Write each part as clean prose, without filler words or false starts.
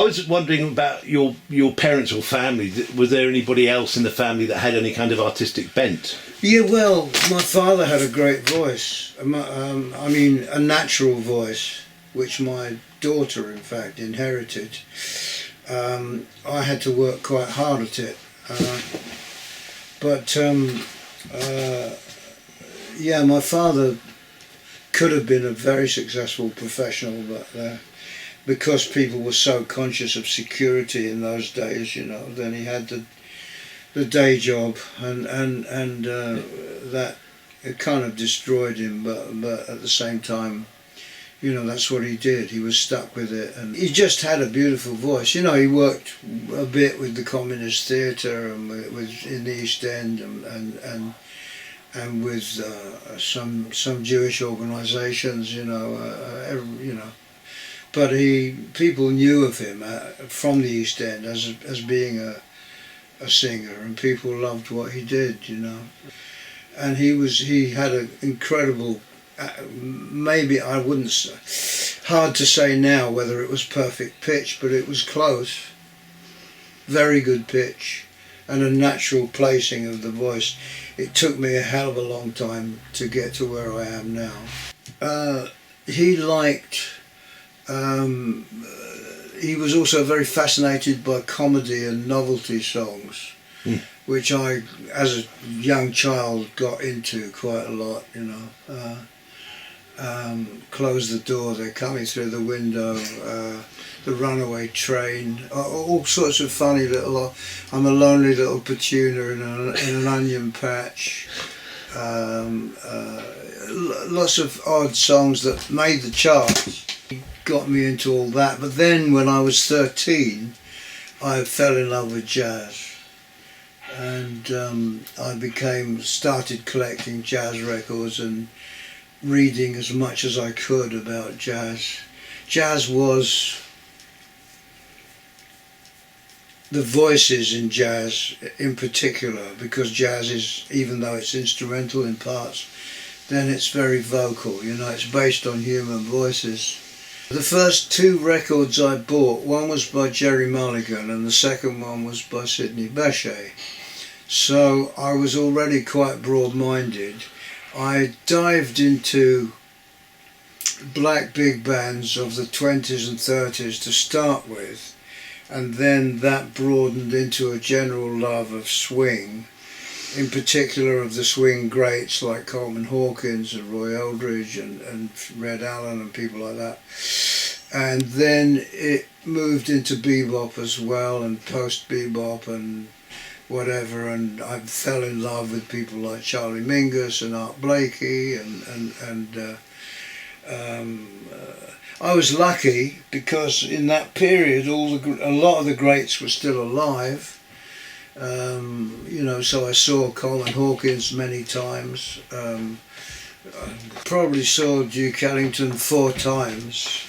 I was wondering about your parents or family. Was there anybody else in the family that had any kind of artistic bent? Yeah, well, my father had a great voice. I mean, a natural voice, which my daughter, in fact, inherited. I had to work quite hard at it. Yeah, my father could have been a very successful professional, but because people were so conscious of security in those days, you know, then he had the day job, and that it kind of destroyed him. But at the same time, you know, that's what he did. He was stuck with it, and he just had a beautiful voice. You know, he worked a bit with the Communist Theatre and with in the East End, and with some Jewish organisations. You know. But people knew of him from the East End as being a singer, and people loved what he did, you know. And he had an incredible, maybe I wouldn't say, hard to say now whether it was perfect pitch, but it was close. Very good pitch, and a natural placing of the voice. It took me a hell of a long time to get to where I am now. He liked. He was also very fascinated by comedy and novelty songs, which I, as a young child, got into quite a lot, you know. Close the Door, They're Coming Through the Window, The Runaway Train, all sorts of funny little, I'm a Lonely Little Petunia in an Onion Patch. Lots of odd songs that made the charts. Got me into all that, but then when I was 13 I fell in love with jazz, and I started collecting jazz records and reading as much as I could about jazz. Jazz was the voices in jazz in particular, because jazz is, even though it's instrumental in parts, then it's very vocal, you know, it's based on human voices. The first two records I bought, one was by Jerry Mulligan and the second one was by Sidney Bechet. So I was already quite broad-minded. I dived into black big bands of the 20s and 30s to start with, and then that broadened into a general love of swing, in particular of the swing greats like Coleman Hawkins and Roy Eldridge and Red Allen and people like that. And then it moved into bebop as well, and post-bebop and whatever, and I fell in love with people like Charlie Mingus and Art Blakey, and I was lucky because in that period a lot of the greats were still alive. You know, so I saw Coleman Hawkins many times. Probably saw Duke Ellington 4 times.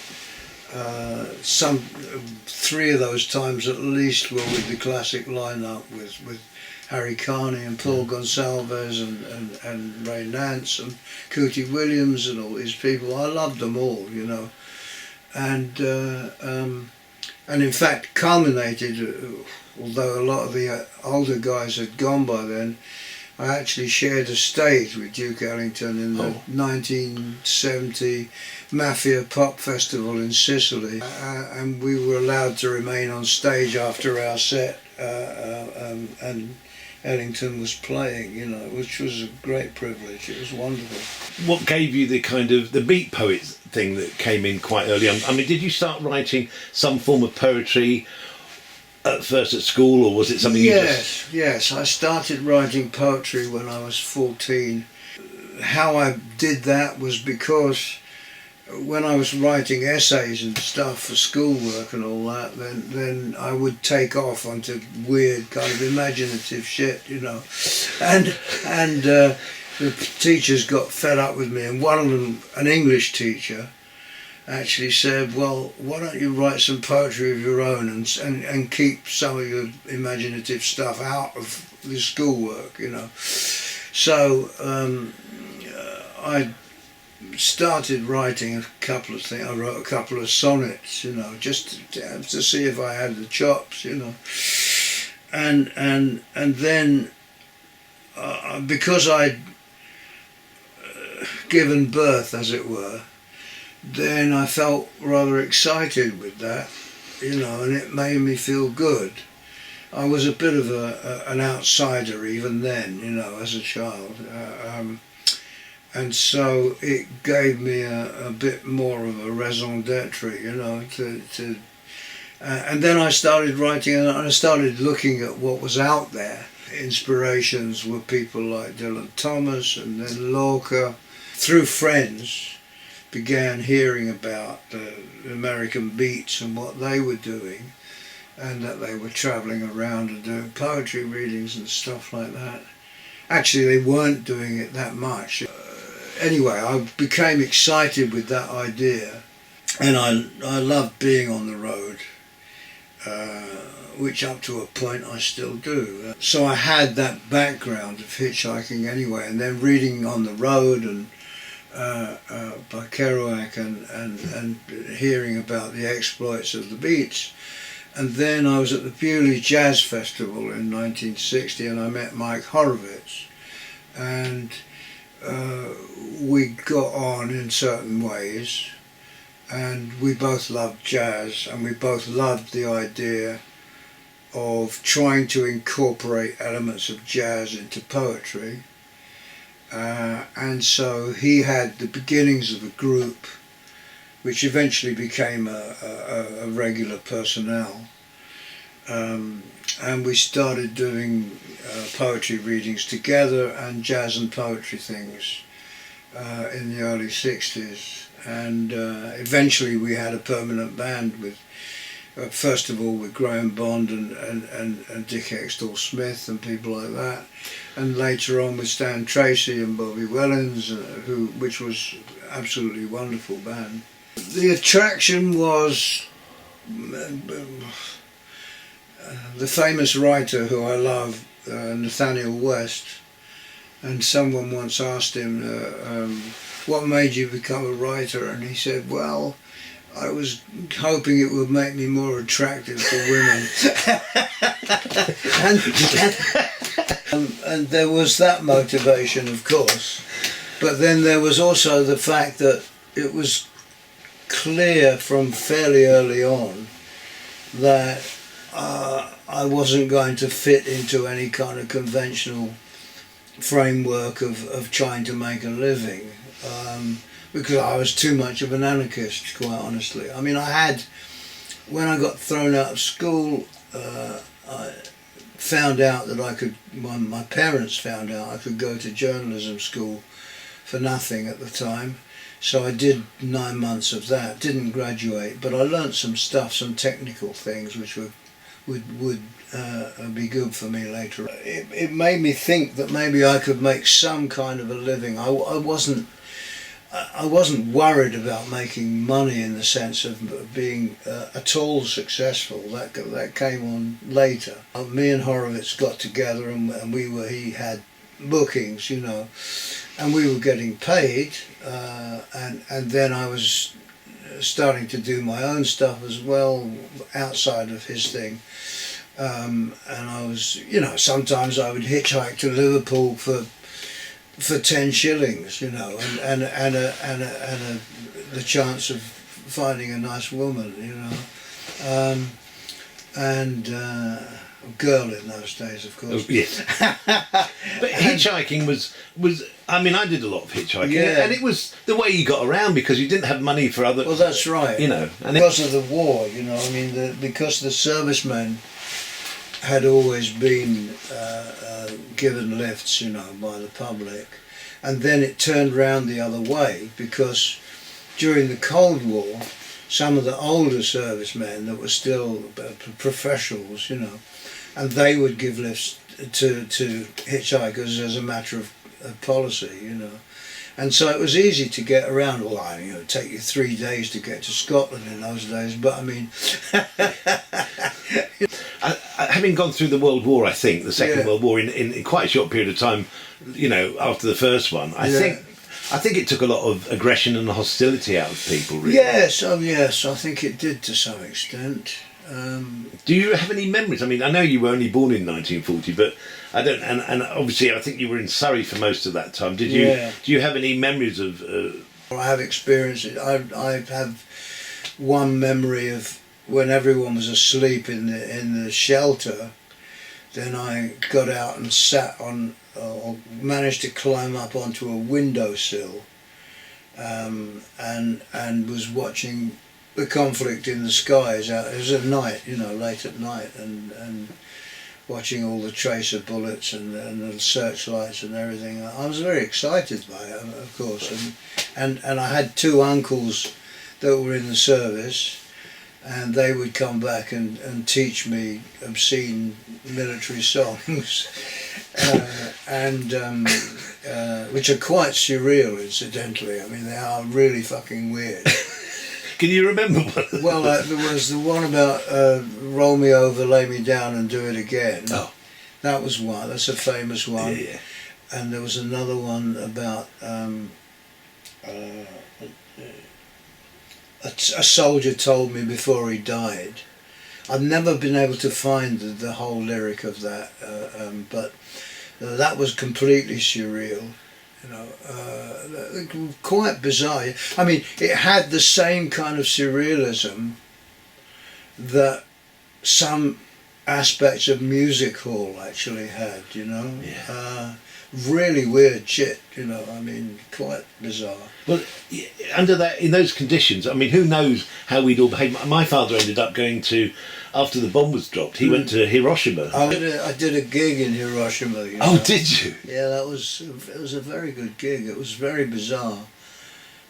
Three of those times at least were with the classic lineup, with Harry Carney and Paul Gonsalves and Ray Nance and Cootie Williams and all these people. I loved them all, you know, and in fact culminated. Although a lot of the older guys had gone by then, I actually shared a stage with Duke Ellington in the 1970 Mafia Pop Festival in Sicily, and we were allowed to remain on stage after our set, and Ellington was playing, you know, which was a great privilege. It was wonderful. What gave you the kind of the beat poet thing that came in quite early on? I mean, did you start writing some form of poetry at first at school, or was it something Yes, I started writing poetry when I was 14. How I did that was because when I was writing essays and stuff for schoolwork and all that, then I would take off onto weird kind of imaginative shit, you know, and the teachers got fed up with me, and one of them, an English teacher, actually said, well, why don't you write some poetry of your own and keep some of your imaginative stuff out of the schoolwork, you know. So I started writing a couple of things. I wrote a couple of sonnets, you know, just to see if I had the chops, you know. And then because I'd given birth, as it were, then I felt rather excited with that, you know, and it made me feel good. I was a bit of an outsider even then, you know, as a child, and so it gave me a bit more of a raison d'etre, you know, and then I started writing, and I started looking at what was out there. Inspirations were people like Dylan Thomas and then Lorca. Through friends, began hearing about the American beats and what they were doing, and that they were travelling around and doing poetry readings and stuff like that. Actually, they weren't doing it that much. Anyway, I became excited with that idea, and I loved being on the road, which up to a point I still do. So I had that background of hitchhiking anyway, and then reading on the road and by Kerouac and hearing about the exploits of the Beats. And then I was at the Bewley Jazz Festival in 1960, and I met Mike Horowitz, and we got on in certain ways, and we both loved jazz, and we both loved the idea of trying to incorporate elements of jazz into poetry. And so he had the beginnings of a group which eventually became a regular personnel, and we started doing poetry readings together and jazz and poetry things in the early 60s, and eventually we had a permanent band with first of all with Graham Bond and Dick Extall Smith and people like that, and later on with Stan Tracy and Bobby Wellens, which was absolutely wonderful band. The attraction was the famous writer who I love, Nathaniel West, and someone once asked him, what made you become a writer? And he said, well, I was hoping it would make me more attractive to women. and there was that motivation, of course, but then there was also the fact that it was clear from fairly early on that I wasn't going to fit into any kind of conventional framework of trying to make a living, because I was too much of an anarchist, quite honestly. I mean, when I got thrown out of school, I found out that my parents found out I could go to journalism school for nothing at the time. So I did 9 months of that, didn't graduate, but I learnt some stuff, some technical things which would be good for me later. It made me think that maybe I could make some kind of a living. I wasn't worried about making money in the sense of being at all successful. That came on later. Me and Horowitz got together, and he had bookings, you know, and we were getting paid, and then I was starting to do my own stuff as well outside of his thing, and I was, you know, sometimes I would hitchhike to Liverpool for 10 shillings, you know, and the chance of finding a nice woman, you know, and a girl in those days, of course. Oh, yes. But hitchhiking was I mean, I did a lot of hitchhiking, yeah. and it was the way you got around because you didn't have money for other. Well, that's right. You know, and because of the war, you know, I mean, because the servicemen had always been given lifts, you know, by the public, and then it turned round the other way because during the Cold War, some of the older servicemen that were still professionals, you know, and they would give lifts to hitchhikers as a matter of policy, you know. And so it was easy to get around. Well, I mean, it would take you 3 days to get to Scotland in those days, but I mean... having gone through the World War, I think, the Second Yeah. World War, in quite a short period of time, you know, after the first one, I think I think it took a lot of aggression and hostility out of people, really. Yes, oh yes, I think it did to some extent. Do you have any memories? I mean, I know you were only born in 1940, but I don't. And obviously, I think you were in Surrey for most of that time. Did you? Yeah. Do you have any memories of? I have experienced it. I have one memory of when everyone was asleep in the shelter. Then I got out and sat on, or managed to climb up onto a windowsill, and was watching the conflict in the skies. It was at night, late at night, and watching all the tracer bullets and the searchlights and everything. I was very excited by it, of course, and I had two uncles that were in the service, and they would come back and teach me obscene military songs, which are quite surreal, incidentally. I mean, they are really fucking weird. Can you remember one? Well, there was the one about roll me over, lay me down and do it again. Oh. That was one, that's a famous one. Yeah. And there was another one about a soldier told me before he died. I've never been able to find the whole lyric of that, but that was completely surreal. Quite bizarre. I mean, it had the same kind of surrealism that some aspects of music hall actually had, Yeah. Really weird shit, I mean, quite bizarre. Well, under in those conditions, I mean, who knows how we'd all behave. My father ended up going to, after the bomb was dropped, he went to Hiroshima. I did a gig in Hiroshima. Oh, did you? Yeah, it was a very good gig. It was very bizarre.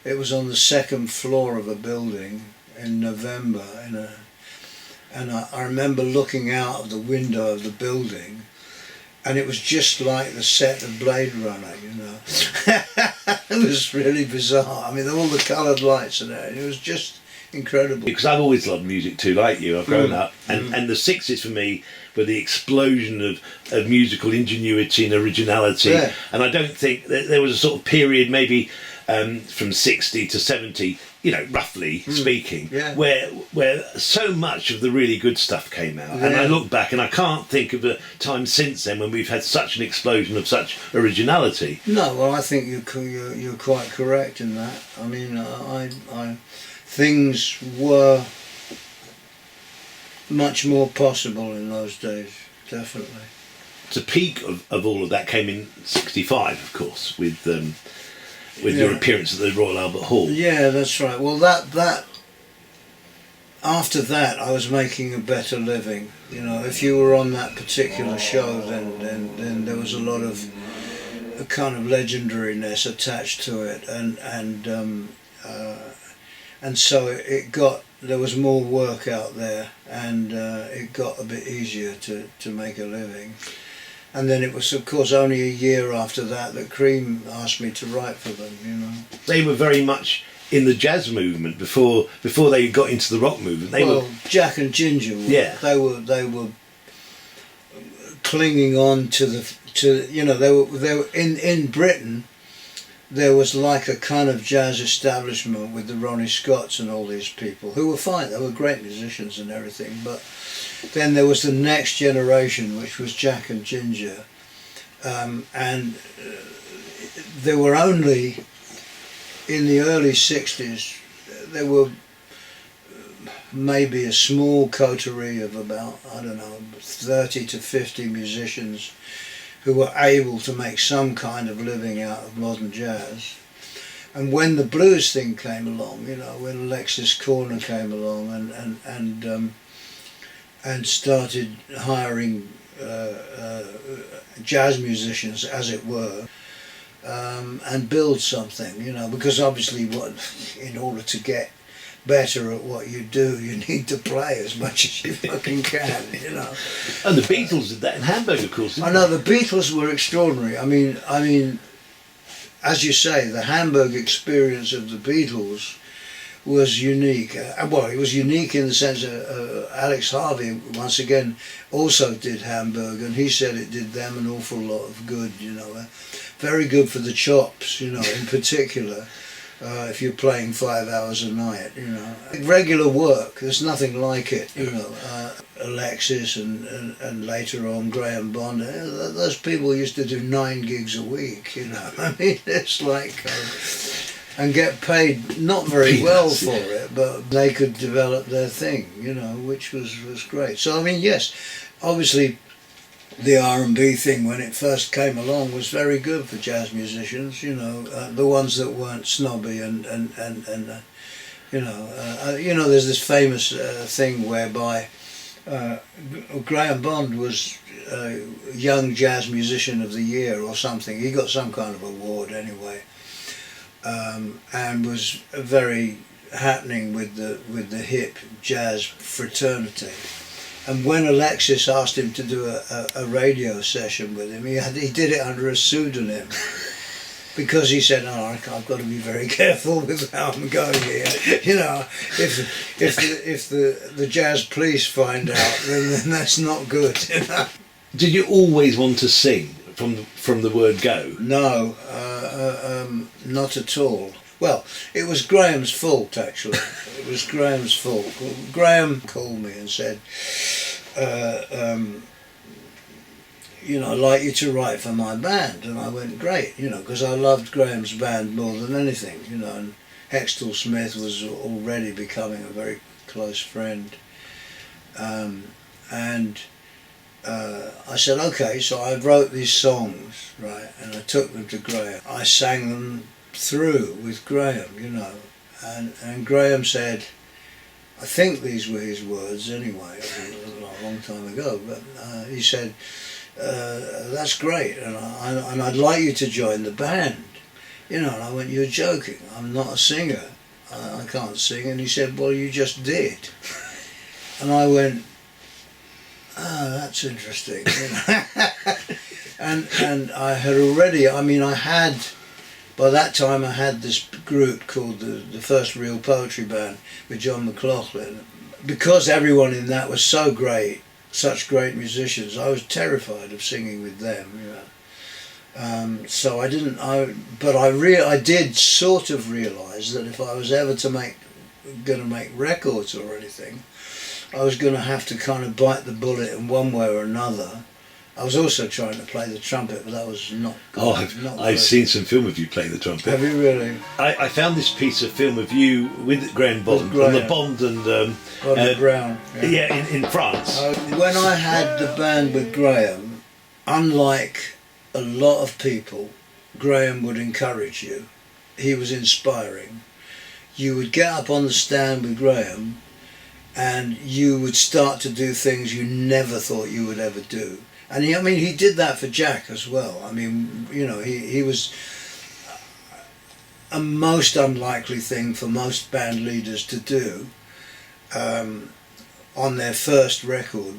It was on the second floor of a building in November, and I remember looking out of the window of the building, and it was just like the set of Blade Runner, It was really bizarre. I mean, all the coloured lights and everything. It was just incredible. Because I've always loved music too, like you. I've grown up, and the 60s for me were the explosion of musical ingenuity and originality. Yeah. And I don't think there was a sort of period, maybe from 60 to 70, roughly speaking, Yeah. where so much of the really good stuff came out. Yeah. And I look back and I can't think of a time since then when we've had such an explosion of such originality. No, well, I think you're quite correct in that. I mean, things were much more possible in those days, definitely. The peak of all of that came in 65, of course, with your appearance at the Royal Albert Hall. Yeah, that's right. Well, that after that, I was making a better living. If you were on that particular show, then there was a lot of a kind of legendariness attached to it, and so there was more work out there, and it got a bit easier to make a living. And then it was, of course, only a year after that Cream asked me to write for them. They were very much in the jazz movement before they got into the rock movement. Jack and Ginger were. Yeah. They were clinging on to they were in Britain. There was like a kind of jazz establishment with the Ronnie Scotts and all these people who were fine. They were great musicians and everything, but then there was the next generation, which was Jack and Ginger, and there were only, in the early 60s, there were maybe a small coterie of about, 30 to 50 musicians who were able to make some kind of living out of modern jazz. And when the blues thing came along, when Alexis Corner came along and started hiring jazz musicians, as it were, and build something, because obviously in order to get better at what you do, you need to play as much as you fucking can, And the Beatles did that in Hamburg, of course. I know, the Beatles were extraordinary. I mean, as you say, the Hamburg experience of the Beatles was unique. Well, it was unique in the sense that Alex Harvey, once again, also did Hamburg, and he said it did them an awful lot of good, you know. Very good for the chops, you know, in particular, if you're playing 5 hours a night, you know. Regular work, there's nothing like it, you know. Alexis and later on Graham Bond, those people used to do 9 gigs a week, you know. I mean, it's like... and get paid not very well for it, but they could develop their thing, you know, which was great. So I mean, yes, obviously the R&B thing when it first came along was very good for jazz musicians, you know, the ones that weren't snobby and you know, there's this famous thing whereby Graham Bond was Young Jazz Musician of the Year or something. He got some kind of award anyway. And was very happening with the hip jazz fraternity. And when Alexis asked him to do a radio session with him, he did it under a pseudonym because he said, "Oh, I've got to be very careful with how I'm going here. You know, if the jazz police find out, then that's not good." You know? Did you always want to sing from the word go? No, not at all. Well, it was Graham's fault, actually. It was Graham's fault. Graham called me and said, you know, I'd like you to write for my band. And I went, great, you know, because I loved Graham's band more than anything, you know, and Hextall Smith was already becoming a very close friend. I said, okay, so I wrote these songs, right, and I took them to Graham. I sang them through with Graham, you know, and Graham said, I think these were his words anyway, a long time ago, but he said, that's great, and I'd like you to join the band, you know. And I went, you're joking, I'm not a singer, I can't sing. And he said, well, you just did. And I went, oh, that's interesting. You know? and I had already, I mean, by that time I had this group called the First Real Poetry Band with John McLaughlin. Because everyone in that was so great, such great musicians, I was terrified of singing with them, you know. So I didn't, but I did sort of realise that if I was ever going to make records or anything, I was going to have to kind of bite the bullet in one way or another. I was also trying to play the trumpet, but that was not good. Oh, I've seen some film of you playing the trumpet. Have you really? I found this piece of film of you with Graham Bond, on the Bond and Brown. Yeah, in France. When I had the band with Graham, unlike a lot of people, Graham would encourage you. He was inspiring. You would get up on the stand with Graham and you would start to do things you never thought you would ever do. And he did that for Jack as well. I mean, you know, he was a most unlikely thing for most band leaders to do on their first record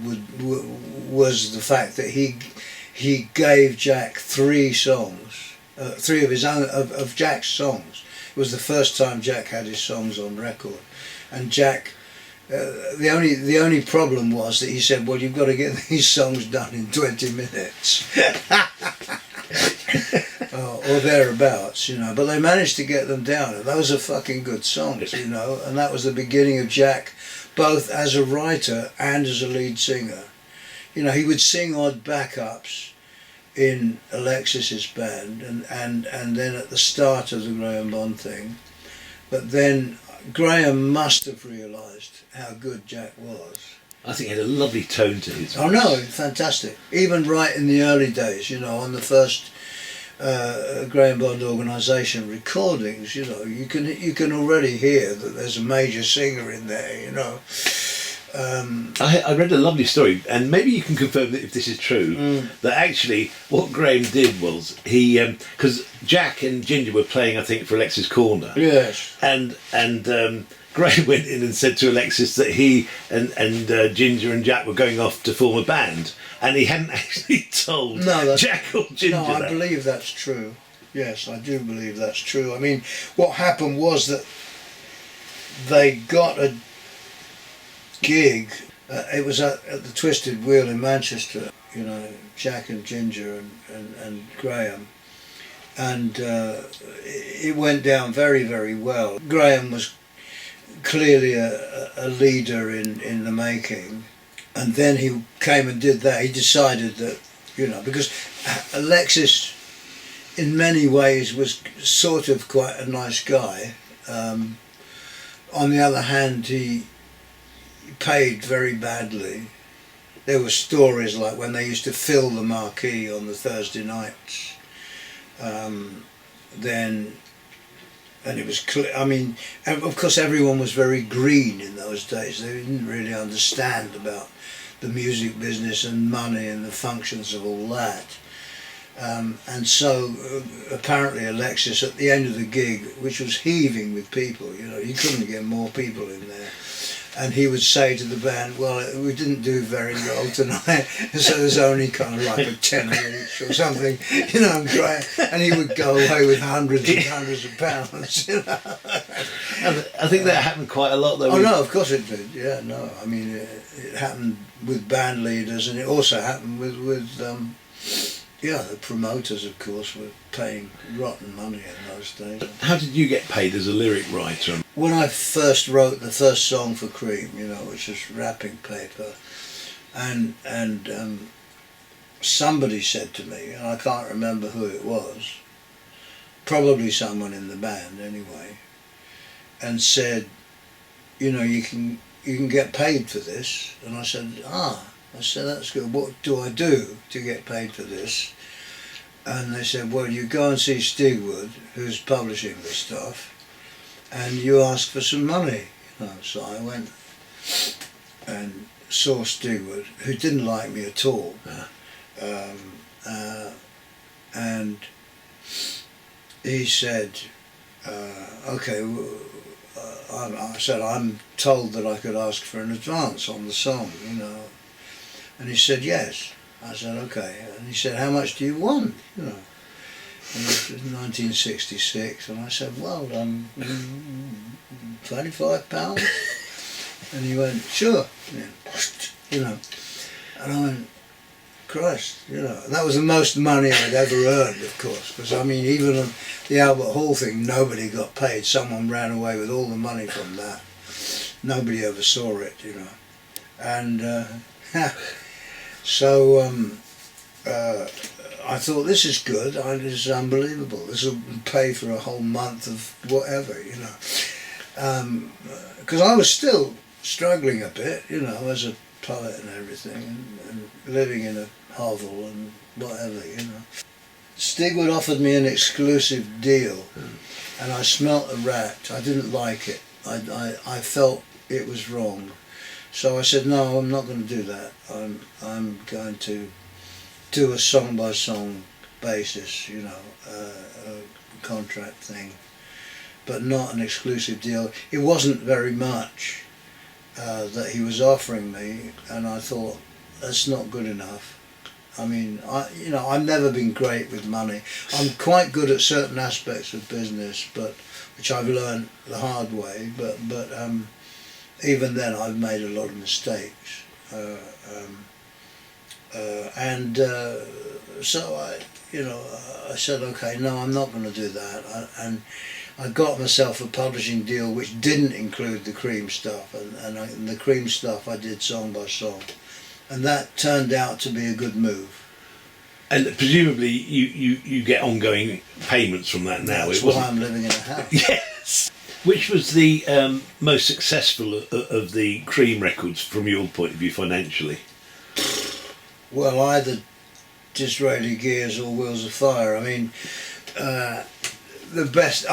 was the fact that he gave Jack 3 songs, 3 of his own, of Jack's songs. It was the first time Jack had his songs on record, and Jack. The only problem was that he said, well, you've got to get these songs done in 20 minutes or thereabouts, you know. But they managed to get them down, and those are fucking good songs, you know. And that was the beginning of Jack, both as a writer and as a lead singer. You know, he would sing odd backups in Alexis's band and then at the start of the Graham Bond thing. But then Graham must have realised how good Jack was. I think he had a lovely tone to his voice. Oh no, fantastic. Even right in the early days, you know, on the first Graham Bond organisation recordings, you know, you can already hear that there's a major singer in there, you know. I read a lovely story, and maybe you can confirm that if this is true, that actually what Graham did was he, because Jack and Ginger were playing, I think, for Alexis Corner. Yes. And Graham went in and said to Alexis that he and Ginger and Jack were going off to form a band, and he hadn't actually told Jack or Ginger. No, I believe that's true. Yes, I do believe that's true. I mean, what happened was that they got a gig. It was at the Twisted Wheel in Manchester. You know, Jack and Ginger and Graham. And it went down very, very well. Graham was clearly a leader in the making. And then he came and did that. He decided that, you know, because Alexis in many ways was sort of quite a nice guy. On the other hand, he paid very badly. There were stories like when they used to fill the marquee on the Thursday nights, then, and it was clear, I mean, of course everyone was very green in those days. They didn't really understand about the music business and money and the functions of all that. And so apparently Alexis at the end of the gig, which was heaving with people, you know, you couldn't get more people in there, and he would say to the band, well, we didn't do very well tonight, so there's only kind of like a tenner each or something, you know, and he would go away with hundreds and hundreds of pounds, you know. I think that happened quite a lot though. Oh no, of course it did, yeah, no, I mean, it happened with band leaders, and it also happened with yeah, the promoters, of course, were paying rotten money in those days. How did you get paid as a lyric writer? When I first wrote the first song for Cream, you know, which was Wrapping Paper, and somebody said to me, and I can't remember who it was, probably someone in the band anyway, and said, you know, you can get paid for this. And I said, I said, that's good. What do I do to get paid for this? And they said, well, you go and see Stigwood, who's publishing this stuff, and you ask for some money. You know, so I went and saw Stigwood, who didn't like me at all. And he said, okay, I said, I'm told that I could ask for an advance on the song, you know. And he said, yes. I said, okay. And he said, how much do you want? You know. And it was 1966, and I said, well, £25. And he went, sure. You know. And I went, Christ, you know. And that was the most money I'd ever earned, of course, because I mean, even on the Albert Hall thing, nobody got paid. Someone ran away with all the money from that. Nobody ever saw it, you know. And so I thought, this is good, this is unbelievable, this will pay for a whole month of whatever, you know. Because I was still struggling a bit, you know, as a poet and everything, and living in a hovel and whatever, you know. Stigwood offered me an exclusive deal, and I smelt a rat. I didn't like it. I felt it was wrong. So I said, no, I'm not going to do that. I'm going to do a song-by-song basis, you know, a contract thing, but not an exclusive deal. It wasn't very much that he was offering me, and I thought, that's not good enough. I mean, you know, I've never been great with money. I'm quite good at certain aspects of business, but which I've learned the hard way, but even then I've made a lot of mistakes, and so I said, okay, no, I'm not going to do that, and I got myself a publishing deal which didn't include the Cream stuff, and the Cream stuff I did song by song, and that turned out to be a good move. And presumably you get ongoing payments from that now. That's why I'm living in a house. Yes. Which was the most successful of the Cream records from your point of view financially? Well, either Disraeli Gears or Wheels of Fire. I mean, the best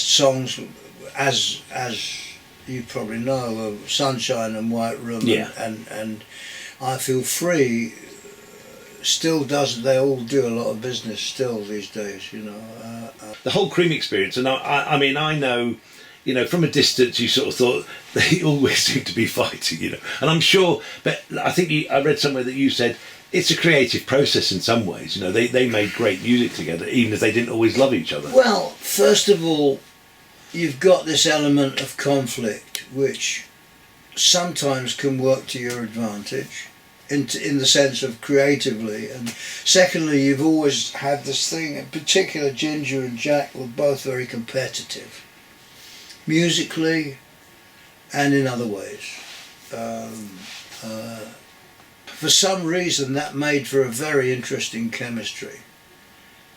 songs, as you probably know, are Sunshine and White Room, yeah. and I Feel Free. Still doesn't. They all do a lot of business still these days, you know. The whole Cream experience, and I mean, I know, you know, from a distance, you sort of thought they always seem to be fighting, you know. And I'm sure, but I think I read somewhere that you said it's a creative process in some ways. You know, they made great music together, even if they didn't always love each other. Well, first of all, you've got this element of conflict which sometimes can work to your advantage in the sense of creatively, and secondly you've always had this thing, in particular Ginger and Jack were both very competitive musically and in other ways. For some reason that made for a very interesting chemistry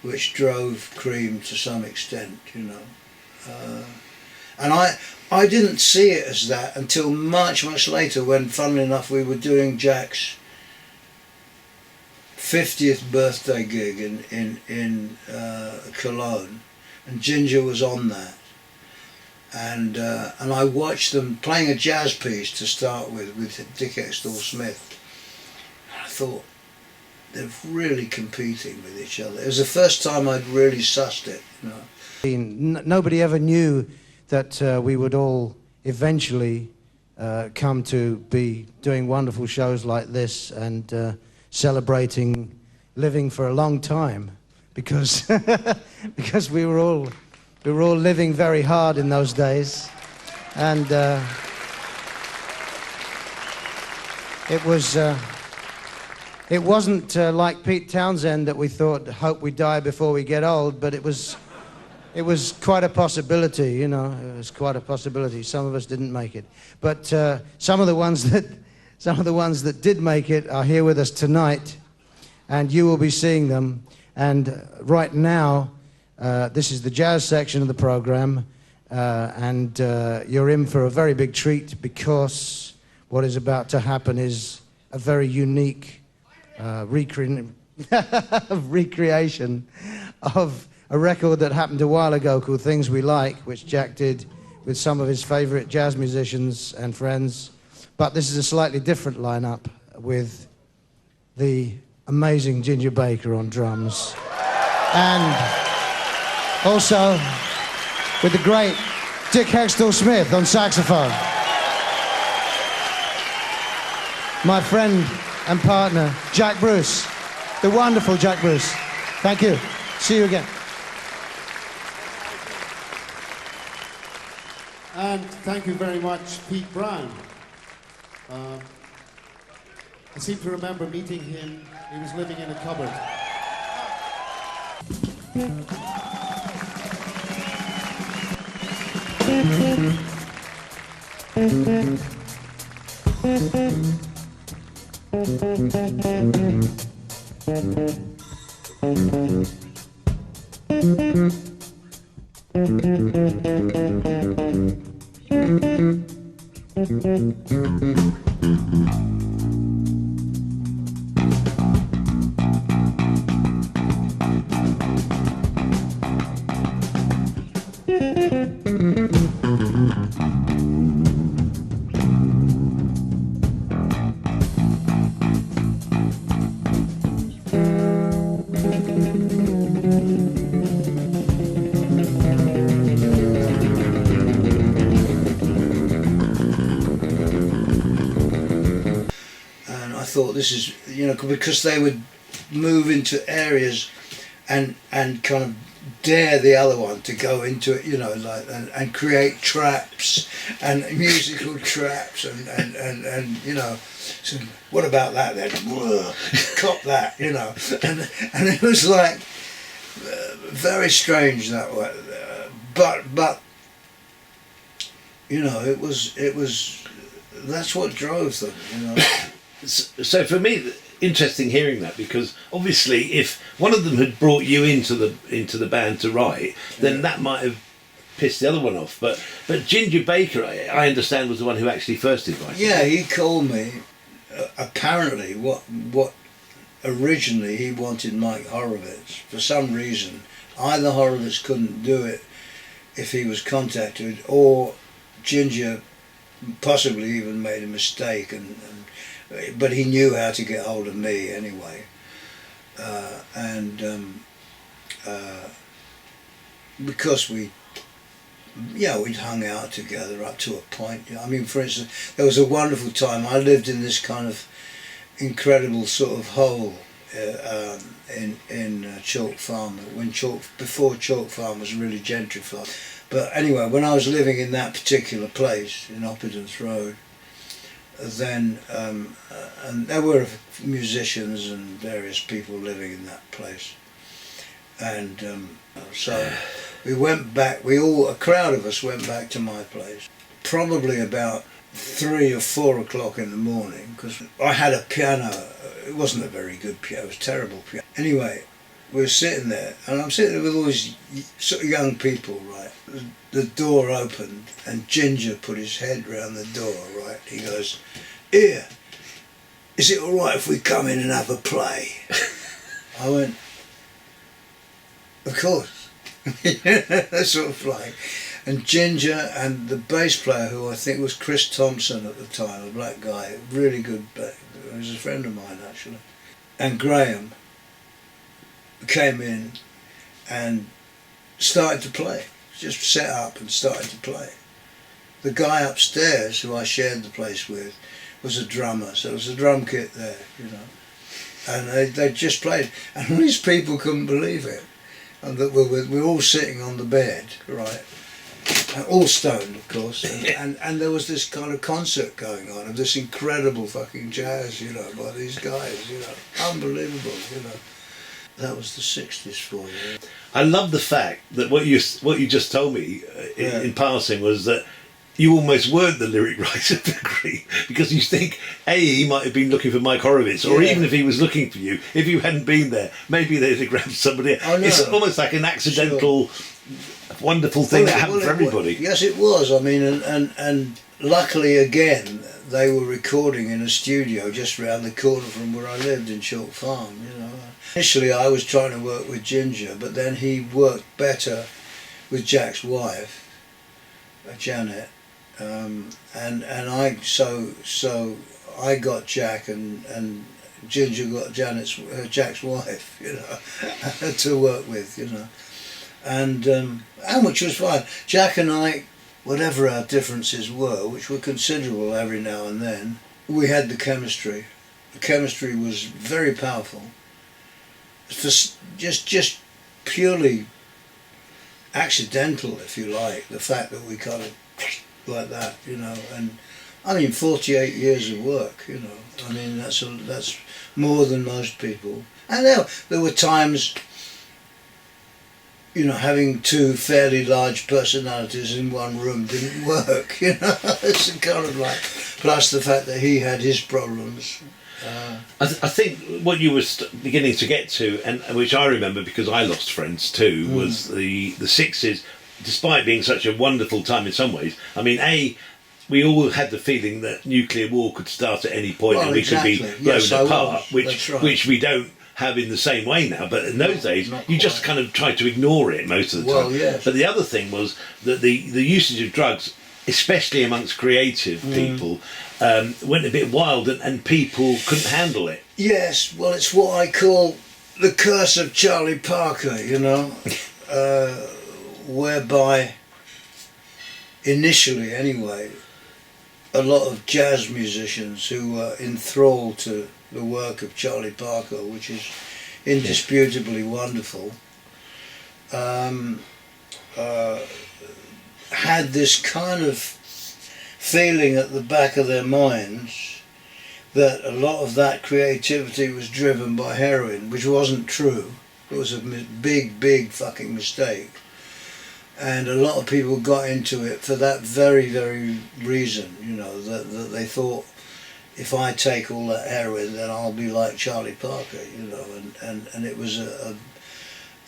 which drove Cream to some extent, you know. And I didn't see it as that until much later, when funnily enough we were doing Jack's 50th birthday gig in Cologne, and Ginger was on that, and I watched them playing a jazz piece to start with Dick Extall Smith. I thought they're really competing with each other. It was the first time I'd really sussed it, you know. Nobody ever knew that we would all eventually come to be doing wonderful shows like this and celebrating living for a long time, because because we were all living very hard in those days, and it wasn't like Pete Townsend that we thought, hope we die before we get old, but it was quite a possibility, you know. It was quite a possibility. Some of us didn't make it, but some of the ones that did make it are here with us tonight, and you will be seeing them. And right now, this is the jazz section of the program, and you're in for a very big treat, because what is about to happen is a very unique recreation of a record that happened a while ago called Things We Like, which Jack did with some of his favorite jazz musicians and friends. But this is a slightly different lineup, with the amazing Ginger Baker on drums, and also with the great Dick Hextall Smith on saxophone. My friend and partner, Jack Bruce, the wonderful Jack Bruce. Thank you. See you again. And thank you very much, Pete Brown. I seem to remember meeting him. He was living in a cupboard. Thought this is, you know, because they would move into areas and kind of dare the other one to go into it, you know, like and create traps and musical traps and you know, so what about that then? Cop that, you know, and it was like very strange that way, but you know, it was that's what drove them, you know. So for me, interesting hearing that, because obviously if one of them had brought you into the band to write, then that might have pissed the other one off. But Ginger Baker, I understand, was the one who actually first invited you. Yeah, he called me. Apparently, what originally he wanted Mike Horowitz. For some reason, either Horowitz couldn't do it if he was contacted, or Ginger possibly even made a mistake, but he knew how to get hold of me anyway, because we'd hung out together up to a point. I mean, for instance, there was a wonderful time. I lived in this kind of incredible sort of hole in Chalk Farm, before Chalk Farm was really gentrified. But anyway, when I was living in that particular place in Oppidance Road, then and there were musicians and various people living in that place, and so we went back. A crowd of us went back to my place, probably about 3 or 4 o'clock in the morning, because I had a piano. It wasn't a very good piano. It was a terrible piano. Anyway, we were sitting there, and I'm sitting there with all these sort of young people, right? The door opened, and Ginger put his head round the door, right? He goes, "Here, is it all right if we come in and have a play?" I went, "Of course." That sort of play. And Ginger and the bass player, who I think was Chris Thompson at the time, a black guy, really good, he was a friend of mine actually, and Graham came in and started to play. Just set up and started to play. The guy upstairs, who I shared the place with, was a drummer, so there was a drum kit there, you know. And they just played, and all these people couldn't believe it. And that we were all sitting on the bed, right, all stoned, of course, and there was this kind of concert going on of this incredible fucking jazz, you know, by these guys, you know, unbelievable, you know. That was the 60s for you. I love the fact that what you just told me in passing was that you almost weren't the lyric writer for Green, because you think he might have been looking for Mike Horowitz, or even if he was looking for you, if you hadn't been there, maybe they'd have grabbed somebody else. It's almost like an accidental, wonderful thing that happened for everybody. Yes, it was. I mean, and luckily again, they were recording in a studio just round the corner from where I lived in Chalk Farm, you know. Initially I was trying to work with Ginger, but then he worked better with Jack's wife, Janet, and I I got Jack and Ginger got Jack's wife, you know, to work with, you know, and which was fine. Jack and I, whatever our differences were, which were considerable every now and then, we had the chemistry. The chemistry was very powerful. For just purely accidental, if you like, the fact that we kind of like that, you know, and I mean 48 years of work, you know, I mean that's more than most people. And there were times, you know, having two fairly large personalities in one room didn't work, you know. It's kind of like, plus the fact that he had his problems. I think what you were beginning to get to, and which I remember because I lost friends too, was the 60s, despite being such a wonderful time in some ways. I mean, we all had the feeling that nuclear war could start at any point, and we could be blown apart, which we don't have in the same way now. But in those days, you just kind of tried to ignore it most of the time. Yes. But the other thing was that the usage of drugs, especially amongst creative people, went a bit wild, and people couldn't handle it. Yes, well, it's what I call the curse of Charlie Parker, you know, whereby initially anyway, a lot of jazz musicians who were enthralled to the work of Charlie Parker, which is indisputably wonderful, had this kind of feeling at the back of their minds that a lot of that creativity was driven by heroin, which wasn't true. It was a big fucking mistake. And a lot of people got into it for that very, very reason, you know, that they thought, if I take all that heroin, then I'll be like Charlie Parker, you know, and it was a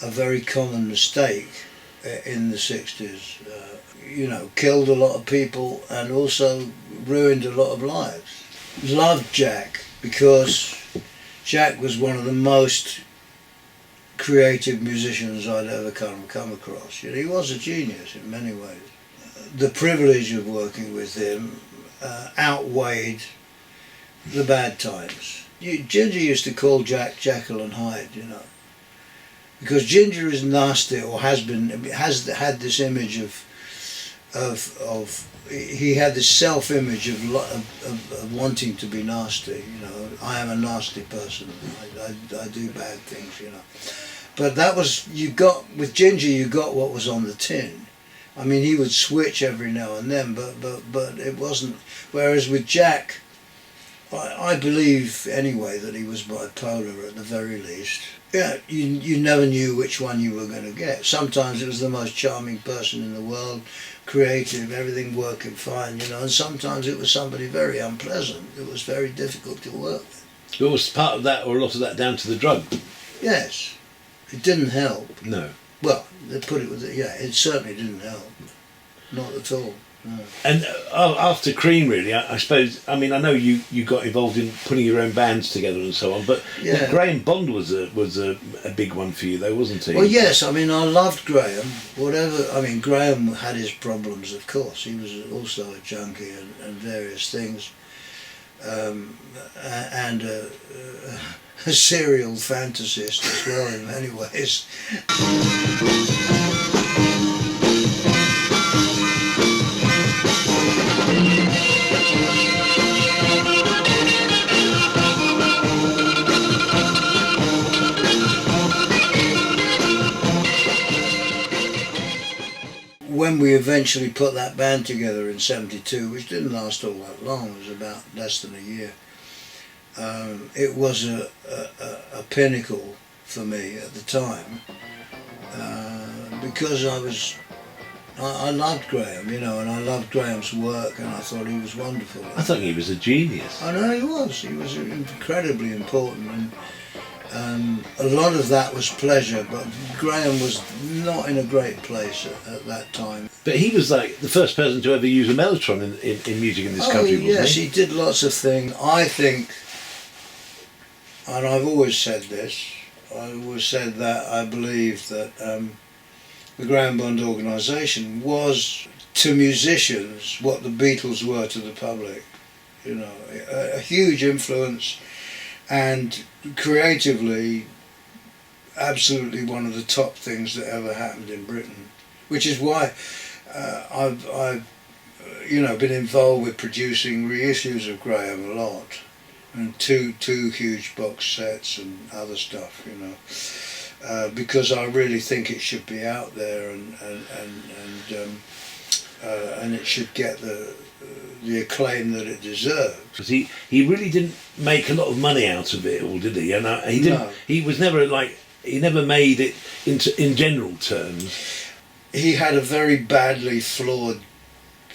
very common mistake in the 60s. You know, killed a lot of people and also ruined a lot of lives. Loved Jack because Jack was one of the most creative musicians I'd ever come across. You know, he was a genius in many ways. The privilege of working with him outweighed the bad times. Ginger used to call Jack Jekyll and Hyde, you know, because Ginger is nasty, or has had this image of he had this self-image of wanting to be nasty, you know. I am a nasty person. I do bad things, you know. But that was, with Ginger you got what was on the tin, I mean, he would switch every now and then, but it wasn't. Whereas with Jack, I believe anyway that he was bipolar at the very least. Yeah, you never knew which one you were going to get. Sometimes it was the most charming person in the world, creative, everything working fine, you know, and sometimes it was somebody very unpleasant. It was very difficult to work with. But was part of that, or a lot of that, down to the drug? Yes, it didn't help. No. Well, they put it with it. Yeah, it certainly didn't help. Not at all. No. And after Cream, really, I suppose. I mean, I know you got involved in putting your own bands together and so on, but Yeah. Graham Bond was a big one for you, though, wasn't he? Well, yes. I mean, I loved Graham. Whatever. I mean, Graham had his problems, of course. He was also a junkie and various things, and a serial fantasist as well in many ways. When we eventually put that band together in '72, which didn't last all that long, it was about less than a year, it was a pinnacle for me at the time, because I loved Graham, you know, and I loved Graham's work, and I thought he was wonderful. I thought he was a genius. I know he was. He was incredibly important, and a lot of that was pleasure, but Graham was not in a great place at that time. But he was like the first person to ever use a mellotron in music in this country, wasn't yes, he? he did lots of things. I think, and I've always said this, I always said that I believe that the Graham Bond organisation was to musicians what the Beatles were to the public. You know, a huge influence, and creatively absolutely one of the top things that ever happened in Britain, which is why I've you know, been involved with producing reissues of Graham a lot, and two huge box sets and other stuff, you know, because I really think it should be out there, and it should get the acclaim that it deserves. Because he really didn't make a lot of money out of it all, did he? And he didn't. No. He was never like, he never made it in general terms. He had a very badly flawed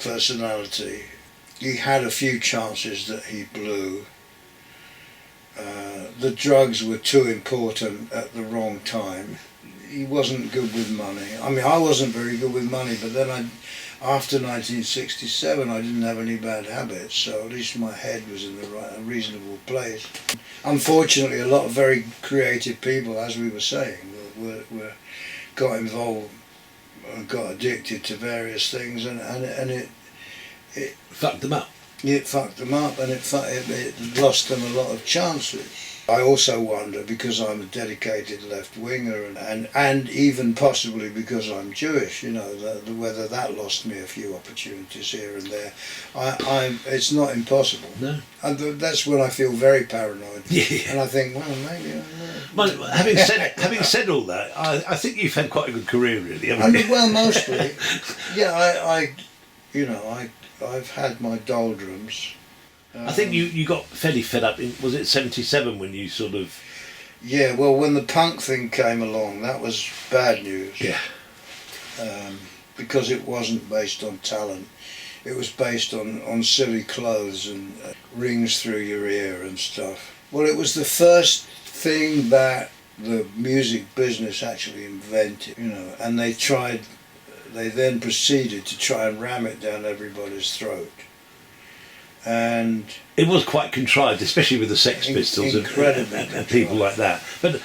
personality. He had a few chances that he blew. The drugs were too important at the wrong time. He wasn't good with money. I mean, I wasn't very good with money, but then after 1967, I didn't have any bad habits, so at least my head was in the right, a reasonable place. Unfortunately, a lot of very creative people, as we were saying, were got involved and got addicted to various things, and it Fucked them up. it fucked them up, and it lost them a lot of chances. I also wonder, because I'm a dedicated left-winger, and even possibly because I'm Jewish, you know, whether that lost me a few opportunities here and there. It's not impossible. No. And that's when I feel very paranoid. Yeah. And I think, well, maybe. Having said all that, I think you've had quite a good career, really, haven't you? Well, mostly. Yeah, I've had my doldrums. I think you got fairly fed up was it 77 when you sort of... Yeah, well, when the punk thing came along, that was bad news. Yeah. Because it wasn't based on talent. It was based on silly clothes and rings through your ear and stuff. Well, it was the first thing that the music business actually invented, you know, and they then proceeded to try and ram it down everybody's throat. And it was quite contrived, especially with the Sex Pistols and people like that. But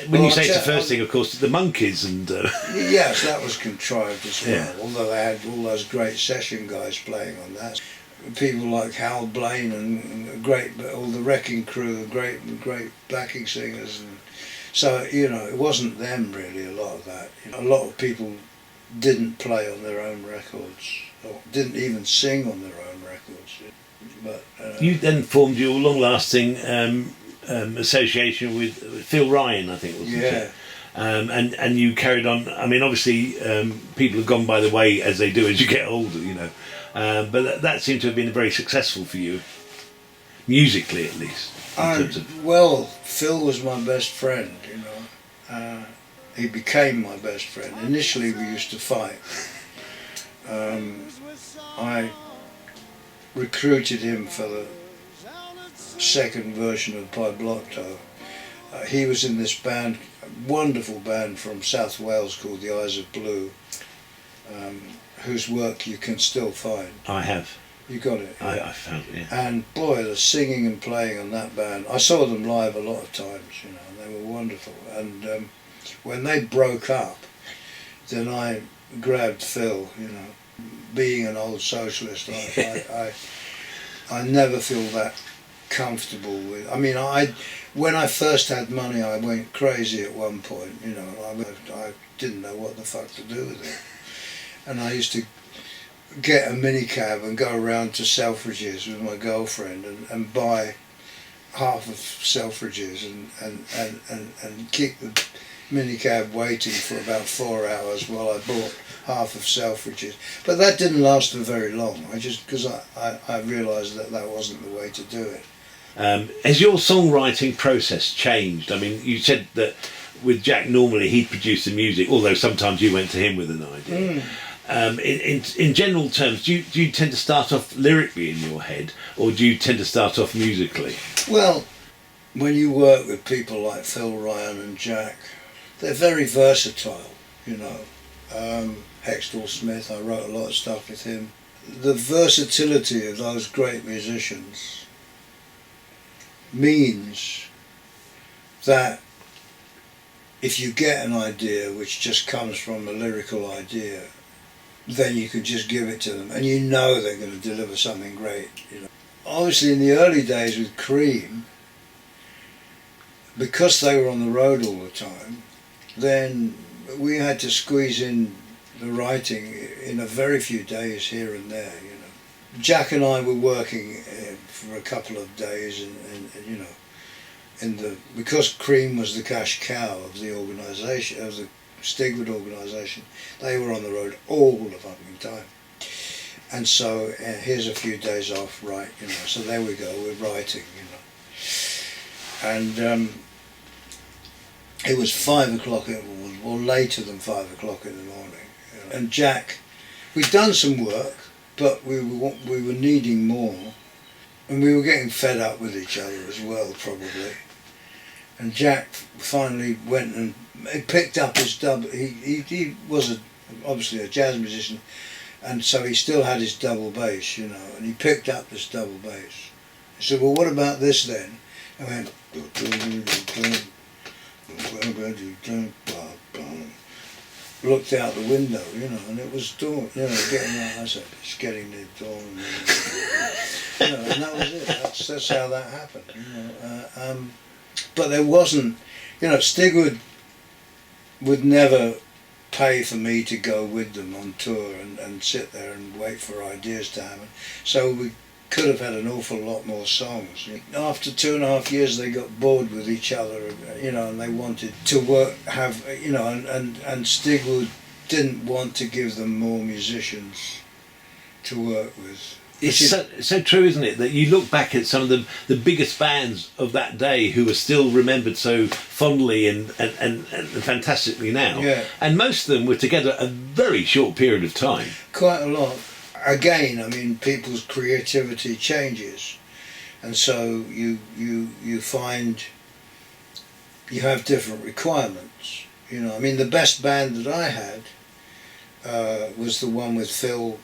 when you say it's the first thing, of course, the Monkees and... Yes, that was contrived as well, Yeah. although they had all those great session guys playing on that. People like Hal Blaine and all the Wrecking Crew, great backing singers. And so, you know, it wasn't them really, a lot of that. You know, a lot of people didn't play on their own records, or didn't even sing on their own records. But you then formed your long-lasting association with Phil Ryan, I think, wasn't yeah. it? and you carried on. I mean, obviously, people have gone by the way as they do as you get older, you know. But that seemed to have been very successful for you, musically at least. Well, Phil was my best friend, you know. He became my best friend. Initially, we used to fight. I recruited him for the second version of Pi Blotto. He was in this band, a wonderful band from South Wales called the Eyes of Blue, whose work you can still find. I have. You got it? Yeah. I found it, yeah. And boy, the singing and playing on that band, I saw them live a lot of times, you know, and they were wonderful. And when they broke up, then I grabbed Phil, you know. Being an old socialist, I never feel that comfortable with. I mean, when I first had money, I went crazy at one point. You know, I didn't know what the fuck to do with it, and I used to get a minicab and go around to Selfridges with my girlfriend and buy half of Selfridges and keep the minicab waiting for about 4 hours while I bought half of Selfridges. But that didn't last for very long. Because I realised that wasn't the way to do it. Has your songwriting process changed? I mean, you said that with Jack, normally he'd produce the music, although sometimes you went to him with an idea. In general terms, do you tend to start off lyrically in your head, or do you tend to start off musically? Well, when you work with people like Phil Ryan and Jack, they're very versatile, you know. Hextall Smith, I wrote a lot of stuff with him. The versatility of those great musicians means that if you get an idea which just comes from a lyrical idea, then you can just give it to them and you know they're going to deliver something great, you know. Obviously in the early days with Cream, because they were on the road all the time, then we had to squeeze in the writing in a very few days here and there, you know. Jack and I were working for a couple of days and you know, because Cream was the cash cow of the organisation, of the Stigwood organisation, they were on the road all the fucking time. And so here's a few days off, right, you know, so there we go, we're writing, you know. And it was 5 o'clock, or later than 5 o'clock in the morning. You know. And Jack, we'd done some work, but we were needing more. And we were getting fed up with each other as well, probably. And Jack finally went and picked up his double. He was obviously a jazz musician, and so he still had his double bass, you know. And he picked up this double bass. He said, "Well, what about this then?" I went. Looked out the window, you know, and it was dawn. You know, getting out. I said, "It's getting near dawn." You know, and that was it. That's how that happened. You know, but there wasn't, you know, Stigwood would never pay for me to go with them on tour and sit there and wait for ideas to happen. So we could have had an awful lot more songs. After 2.5 years, they got bored with each other, you know, and they wanted to work, you know, and Stigwood didn't want to give them more musicians to work with. It's so true, isn't it, that you look back at some of the biggest bands of that day who are still remembered so fondly and fantastically now. Yeah. And most of them were together a very short period of time. Quite a lot. Again, I mean, people's creativity changes, and so you find you have different requirements. You know, I mean, the best band that I had was the one with Phil,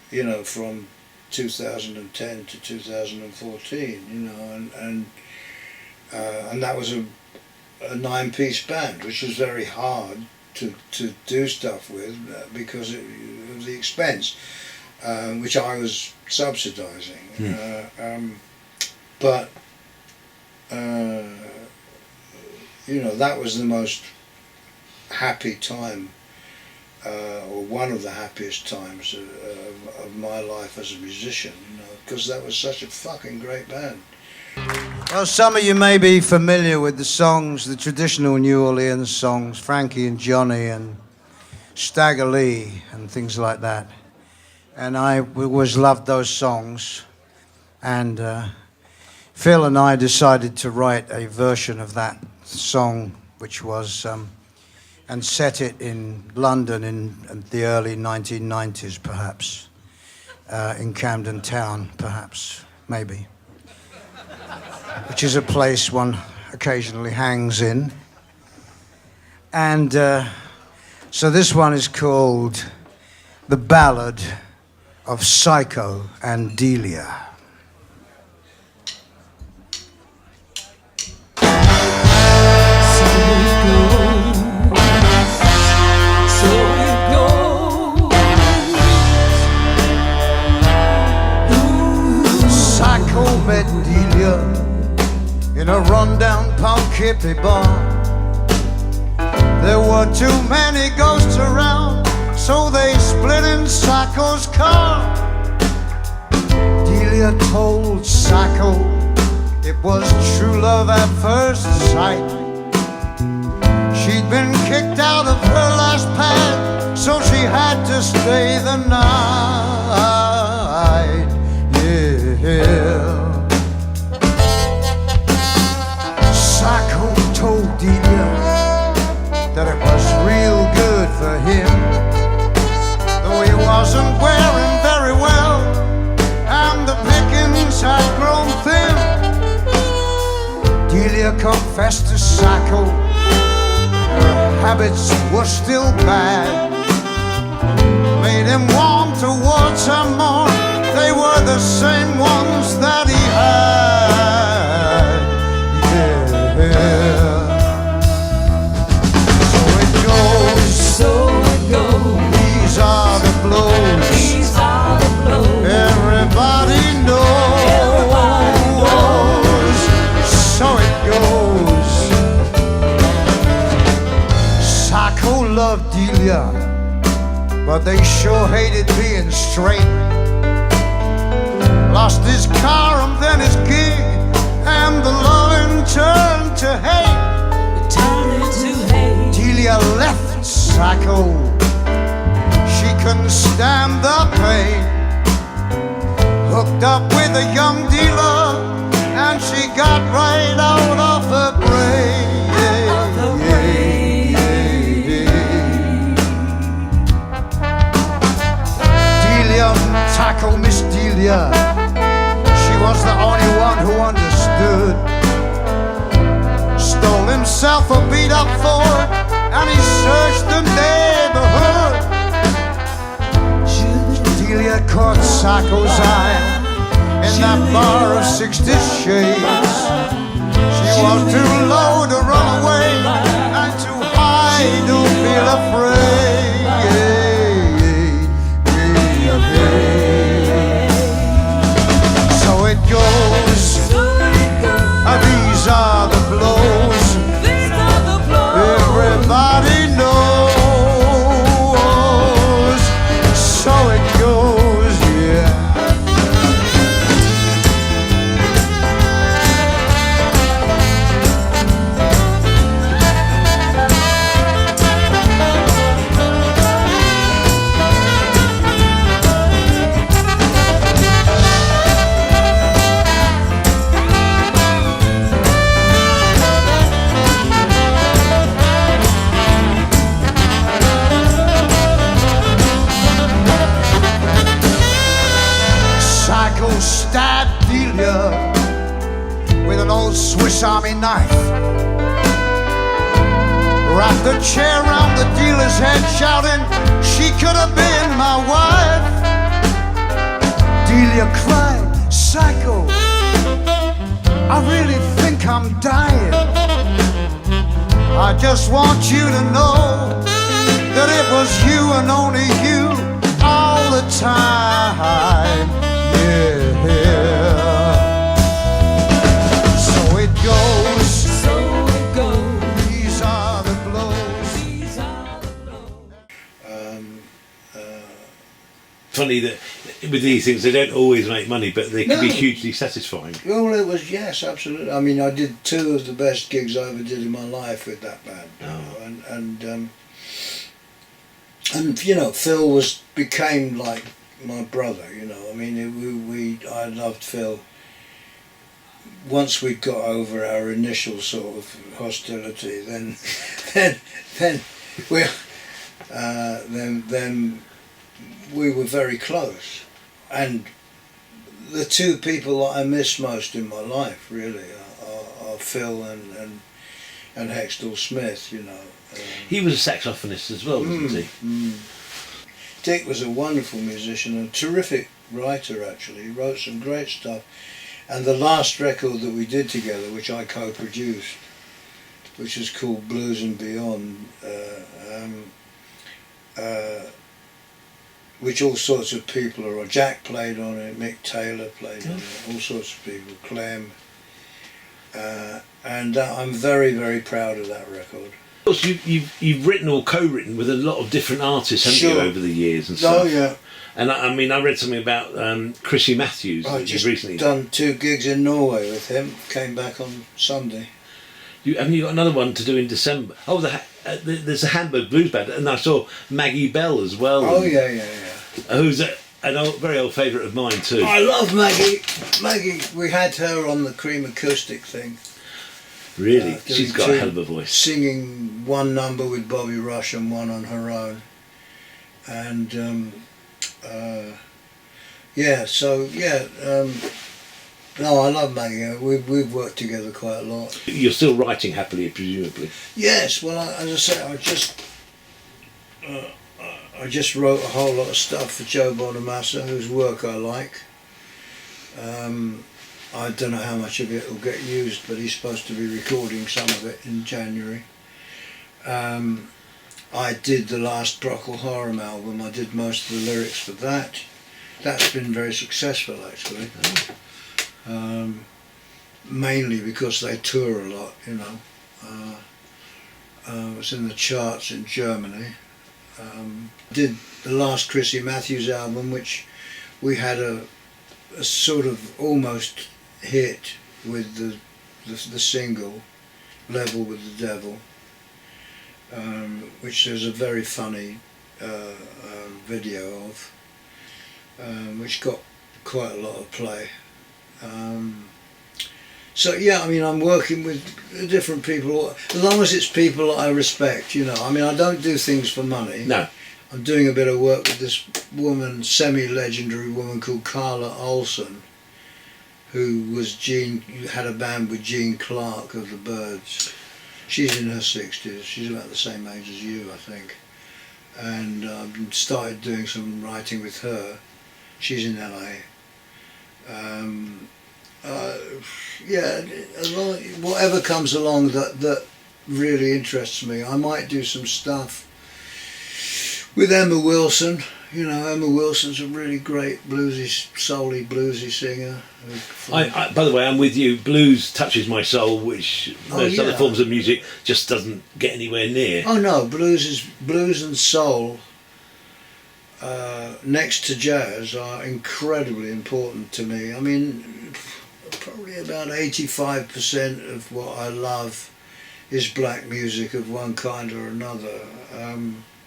you know, from 2010 to 2014, you know, and that was a 9-piece band, which was very hard to do stuff with because of the expense, which I was subsidising. But you know, that was the most happy time, or one of the happiest times of my life as a musician, you know, because that was such a fucking great band. Well, some of you may be familiar with the songs, the traditional New Orleans songs, Frankie and Johnny and Stagger Lee and things like that. And I always loved those songs. And Phil and I decided to write a version of that song, which was, and set it in London in the early 1990s, perhaps, in Camden Town, perhaps, maybe, which is a place one occasionally hangs in. And so this one is called The Ballad of Psycho and Delia. Psycho met Delia in a rundown punk hippie bar. There were too many ghosts around, so they split in Psycho's car. Delia told Psycho it was true love at first sight. She'd been kicked out of her last pad, so she had to stay the night. Yeah. Psycho told Delia that it was real good for him, though he wasn't wearing very well and the pickings had grown thin. Delia confessed to Psycho her habits were still bad, made him warm towards her more. They were the same ones that he had. Yeah. So it goes. These are the blows. Everybody knows. So it goes. Psycho loved Delia, but they sure hated being straight. Lost his car and then his gig, and the loving turned to hate. Delia left Psycho. She couldn't stand the pain. Hooked up with a young dealer, and she got right out of her brain. Delia, Psycho, Miss Delia. She was the only one who understood. Stole himself a beat-up Ford, and he searched the neighborhood. Delia caught Psycho's eye in that bar of 60 shades. She was too low to run away and too high to feel afraid. So it goes. These are the blows. Everybody knows. So it goes, yeah. Stabbed Delia with an old Swiss Army knife. Wrapped a chair around the dealer's head, shouting, "She could have been my wife." Delia cried, "Psycho, I really think I'm dying. I just want you to know that it was you and only you all the time." So it goes. These are the blows. funny that with these things they don't always make money, but they can be No. hugely satisfying. Well, it was, yes, absolutely. I mean, I did 2 of the best gigs I ever did in my life with that band. You know, and you know, Phil became like my brother. You know, I mean, I loved Phil. Once we got over our initial sort of hostility, then we were very close. And the 2 people that I miss most in my life really are Phil and Hextall Smith. You know, He was a saxophonist as well, wasn't he? Dick was a wonderful musician and a terrific writer. Actually, he wrote some great stuff. And the last record that we did together, which I co-produced, which is called Blues and Beyond, which all sorts of people are on. Jack played on it, Mick Taylor played on it, all sorts of people, Clem. And I'm very, very proud of that record. Of course, you've written or co-written with a lot of different artists, haven't you, Sure. over the years and stuff? Oh yeah. And I mean, I read something about Chrissy Matthews. I that just you've recently done 2 gigs in Norway with him, came back on Sunday. Haven't you got another one to do in December? Oh, there's a Hamburg Blues Band, and I saw Maggie Bell as well. Oh yeah. Who's very old favourite of mine too. I love Maggie. Maggie, we had her on the Cream Acoustic thing. Really? She's doing got a 2, hell of a voice. Singing 1 number with Bobby Rush and 1 on her own. And no, I love Maggie. We've worked together quite a lot. You're still writing happily, presumably. Yes, well, as I say, I just wrote a whole lot of stuff for Joe Bonamassa, whose work I like. I don't know how much of it will get used, but he's supposed to be recording some of it in January. I did the last Procol Harum album. I did most of the lyrics for that. That's been very successful, actually. Mainly because they tour a lot, you know. It's in the charts in Germany. Did the last Chrissy Matthews album, which we had a sort of almost hit with the single Level with the Devil, which there's a very funny video of, which got quite a lot of play. So yeah, I mean, I'm working with different people, as long as it's people that I respect, you know. I mean, I don't do things for money. No. I'm doing a bit of work with this woman, semi-legendary woman called Carla Olsen, who had a band with Gene Clark of the Byrds. She's in her 60s, she's about the same age as you, I think. And I've started doing some writing with her. She's in LA. Yeah, whatever comes along that really interests me. I might do some stuff with Emma Wilson. You know, Emma Wilson's a really great bluesy, soul-y bluesy singer. By the way, I'm with you. Blues touches my soul, which most other yeah. forms of music just doesn't get anywhere near. Oh no, blues and soul, next to jazz, are incredibly important to me. I mean, probably about 85% of what I love is black music of one kind or another.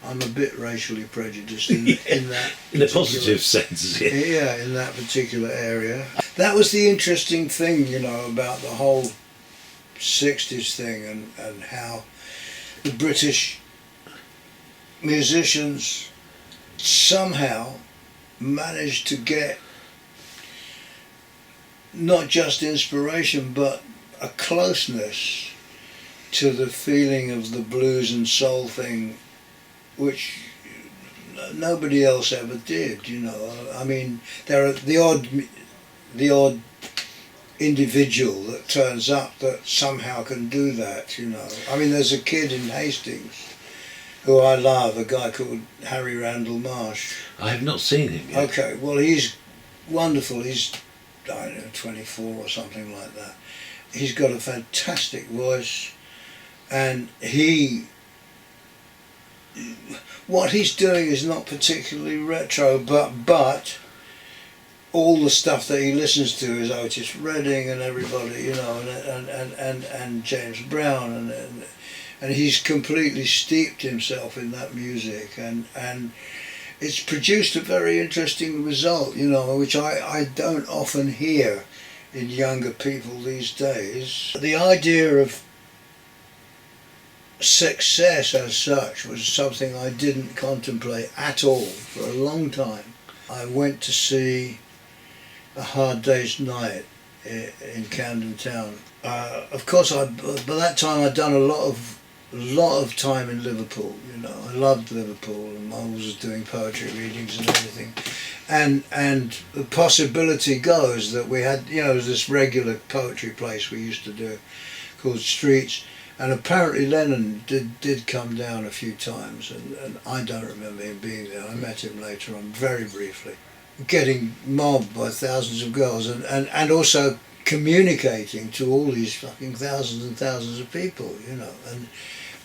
I'm a bit racially prejudiced in that. In a positive sense, yeah. Yeah, in that particular area. That was the interesting thing, you know, about the whole 60s thing and how the British musicians somehow managed to get not just inspiration but a closeness to the feeling of the blues and soul thing which nobody else ever did, you know. I mean, there are the odd individual that turns up that somehow can do that, you know. I mean, there's a kid in Hastings who I love, a guy called Harry Randall Marsh. I have not seen him yet. Okay, well, he's wonderful. He's, I don't know, 24 or something like that. He's got a fantastic voice, and what he's doing is not particularly retro, but all the stuff that he listens to is Otis Redding and everybody, you know, and James Brown, and he's completely steeped himself in that music, and it's produced a very interesting result, you know, which I don't often hear in younger people these days. The idea of success as such was something I didn't contemplate at all for a long time. I went to see A Hard Day's Night in Camden Town. Of course, by that time I'd done a lot of time in Liverpool. You know, I loved Liverpool, and I was doing poetry readings and everything. And the possibility goes that we had, you know, this regular poetry place we used to do called Streets. And apparently Lennon did come down a few times, and I don't remember him being there. I met him later on, very briefly. Getting mobbed by thousands of girls, and also communicating to all these fucking thousands and thousands of people, you know. And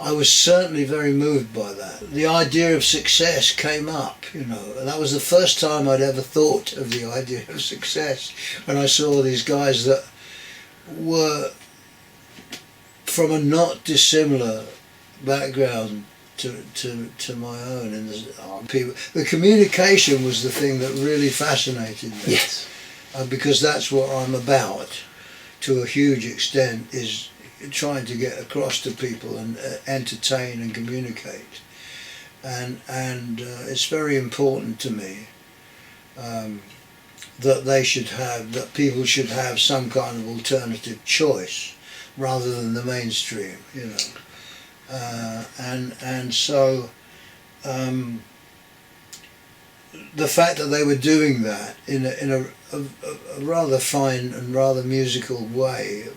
I was certainly very moved by that. The idea of success came up, you know, and that was the first time I'd ever thought of the idea of success, when I saw these guys that were from a not dissimilar background to my own, and people. The communication was the thing that really fascinated me. Yes. Because that's what I'm about, to a huge extent, is trying to get across to people and entertain and communicate, and it's very important to me that people should have some kind of alternative choice rather than the mainstream, you know, and so the fact that they were doing that in a rather fine and rather musical way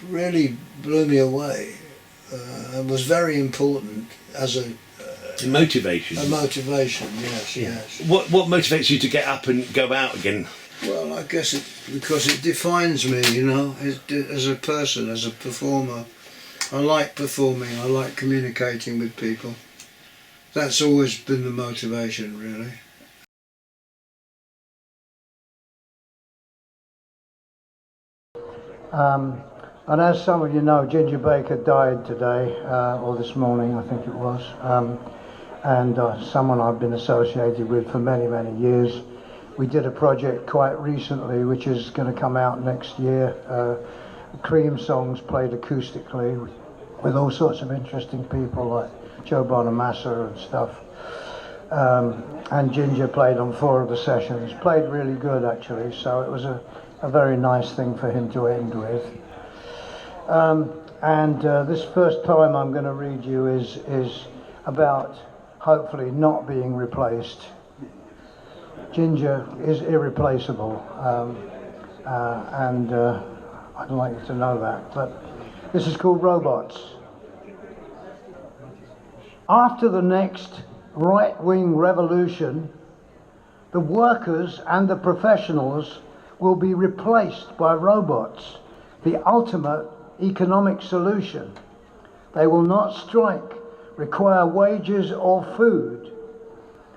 really blew me away, and was very important as a motivation. A motivation, yes, yeah. Yes. What motivates you to get up and go out again? Well, I guess because it defines me, you know, as a person, as a performer. I like performing, I like communicating with people. That's always been the motivation, really. And as some of you know, Ginger Baker died today, or this morning, I think it was, and someone I've been associated with for many, many years. We did a project quite recently, which is going to come out next year, Cream songs played acoustically with all sorts of interesting people like Joe Bonamassa and stuff. And Ginger played on 4 of the sessions, played really good actually, so it was a very nice thing for him to end with. This first poem I'm going to read you is about hopefully not being replaced. Ginger is irreplaceable, and I'd like you to know that. But this is called Robots. After the next right-wing revolution, the workers and the professionals will be replaced by robots, the ultimate economic solution. They will not strike, require wages or food.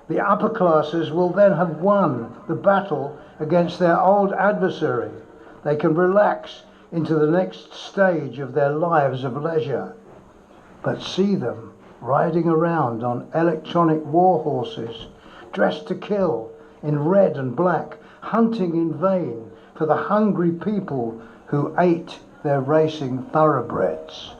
The upper classes will then have won the battle against their old adversary. They can relax into the next stage of their lives of leisure. But see them riding around on electronic war horses, dressed to kill in red and black, hunting in vain for the hungry people who ate their racing thoroughbreds.